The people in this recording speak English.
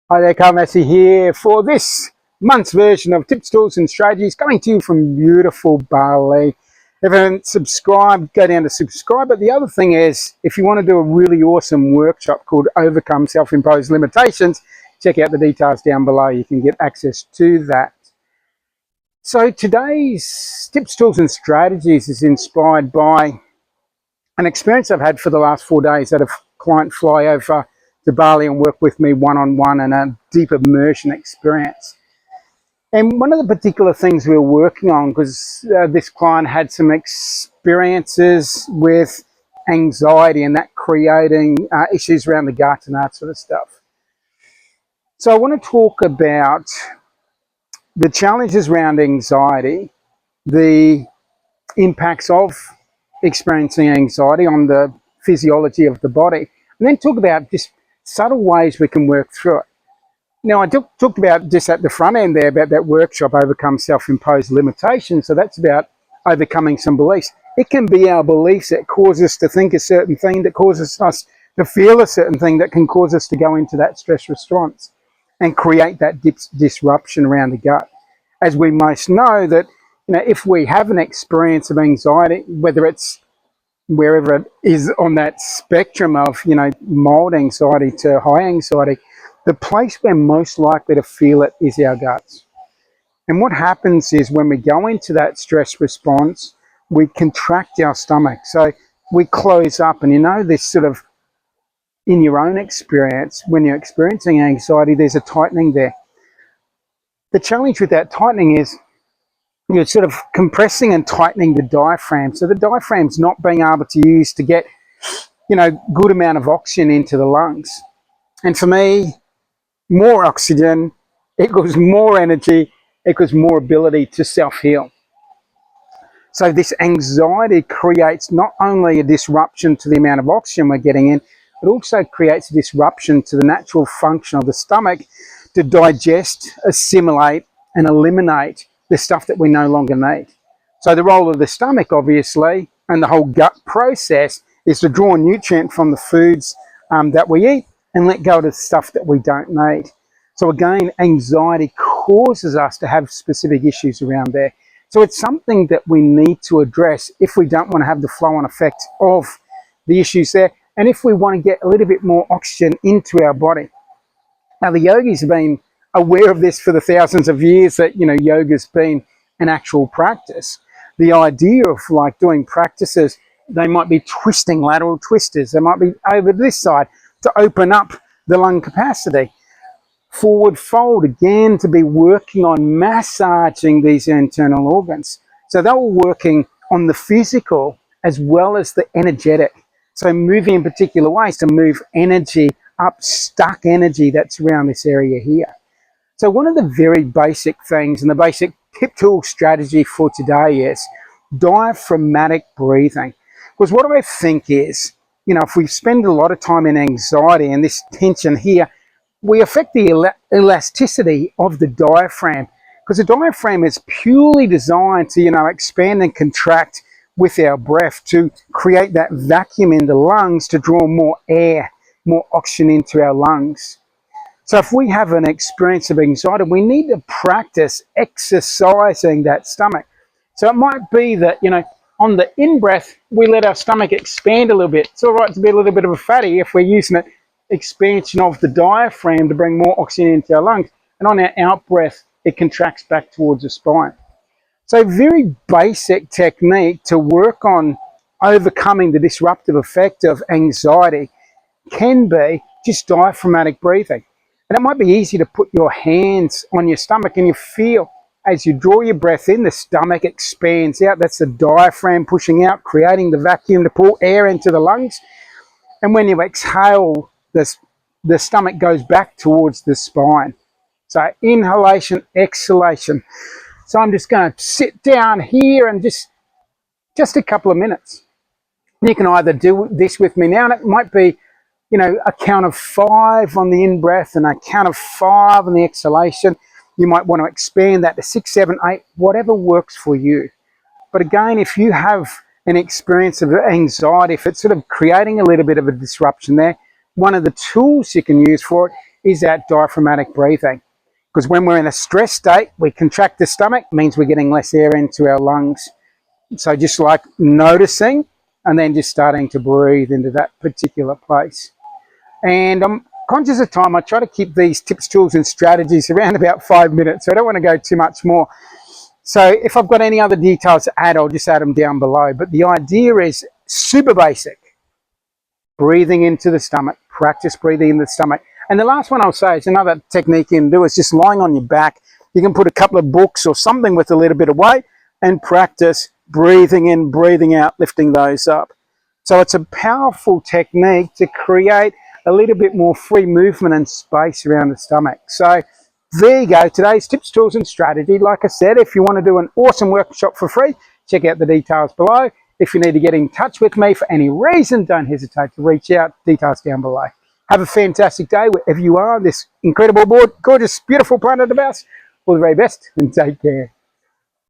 Hi there, Massy here for this month's version of Tips, Tools and Strategies, coming to you from beautiful Bali. If you haven't subscribed, go down to subscribe. But the other thing is, if you want to do a really awesome workshop called Overcome Self-Imposed Limitations, check out the details down below. You can get access to that. So today's Tips, Tools and Strategies is inspired by an experience I've had for the last 4 days. I had a client fly over to Bali and work with me one-on-one in a deep immersion experience. And one of the particular things we were working on, because this client had some experiences with anxiety and that creating issues around the gut and that sort of stuff. So I want to talk about the challenges around anxiety, the impacts of experiencing anxiety on the physiology of the body, and then talk about just subtle ways we can work through it. Now, I talked about just at the front end there about that workshop, Overcome Self-Imposed Limitations. So that's about overcoming some beliefs. It can be our beliefs that cause us to think a certain thing, that causes us to feel a certain thing, that can cause us to go into that stress response and create that disruption around the gut. As we most know that, if we have an experience of anxiety, whether it's wherever it is on that spectrum of, mild anxiety to high anxiety, the place we're most likely to feel it is our guts. And what happens is when we go into that stress response, we contract our stomach. So we close up, and this sort of, in your own experience, when you're experiencing anxiety, there's a tightening there. The challenge with that tightening is you're sort of compressing and tightening the diaphragm. So the diaphragm's not being able to use to get, good amount of oxygen into the lungs. And for me, more oxygen equals more energy, equals more ability to self-heal. So this anxiety creates not only a disruption to the amount of oxygen we're getting in, it also creates a disruption to the natural function of the stomach to digest, assimilate, and eliminate the stuff that we no longer need. So the role of the stomach, obviously, and the whole gut process is to draw nutrient from the foods that we eat and let go of the stuff that we don't need. So again, anxiety causes us to have specific issues around there. So it's something that we need to address if we don't want to have the flow-on effect of the issues there, and if we want to get a little bit more oxygen into our body. Now, the yogis have been aware of this for the thousands of years that, yoga's been an actual practice. The idea of doing practices, they might be twisting, lateral twisters. They might be over this side to open up the lung capacity. Forward fold, again, to be working on massaging these internal organs. So they were working on the physical as well as the energetic. So moving in particular ways to move energy up, stuck energy that's around this area here. So one of the very basic things, and the basic tip tool strategy for today, is diaphragmatic breathing. Because what I think is, if we spend a lot of time in anxiety and this tension here, we affect the elasticity of the diaphragm, because the diaphragm is purely designed to, expand and contract with our breath to create that vacuum in the lungs to draw more air, more oxygen into our lungs. So if we have an experience of anxiety, we need to practice exercising that stomach. So it might be that, on the in-breath, we let our stomach expand a little bit. It's all right to be a little bit of a fatty if we're using it, expansion of the diaphragm to bring more oxygen into our lungs. And on our out-breath, it contracts back towards the spine. So very basic technique to work on overcoming the disruptive effect of anxiety can be just diaphragmatic breathing. And it might be easy to put your hands on your stomach and you feel as you draw your breath in, the stomach expands out. That's the diaphragm pushing out, creating the vacuum to pull air into the lungs. And when you exhale, the stomach goes back towards the spine. So inhalation, exhalation. So I'm just going to sit down here and just a couple of minutes. You can either do this with me now, and it might be, a count of 5 on the in-breath and a count of 5 on the exhalation. You might want to expand that to 6, 7, 8, whatever works for you. But again, if you have an experience of anxiety, if it's sort of creating a little bit of a disruption there, one of the tools you can use for it is that diaphragmatic breathing. Because when we're in a stress state, we contract the stomach, means we're getting less air into our lungs. So just like noticing and then just starting to breathe into that particular place. And I'm conscious of time. I try to keep these tips, tools and strategies around about 5 minutes. So I don't want to go too much more. So if I've got any other details to add, I'll just add them down below. But the idea is super basic. Breathing into the stomach. Practice breathing into the stomach. And the last one I'll say is another technique you can do is just lying on your back. You can put a couple of books or something with a little bit of weight and practice breathing in, breathing out, lifting those up. So it's a powerful technique to create a little bit more free movement and space around the stomach. So there you go, today's tips, tools and strategy. Like I said, if you want to do an awesome workshop for free, check out the details below. If you need to get in touch with me for any reason, don't hesitate to reach out, details down below. Have a fantastic day wherever you are on this incredible, gorgeous, beautiful planet of ours. All the very best and take care.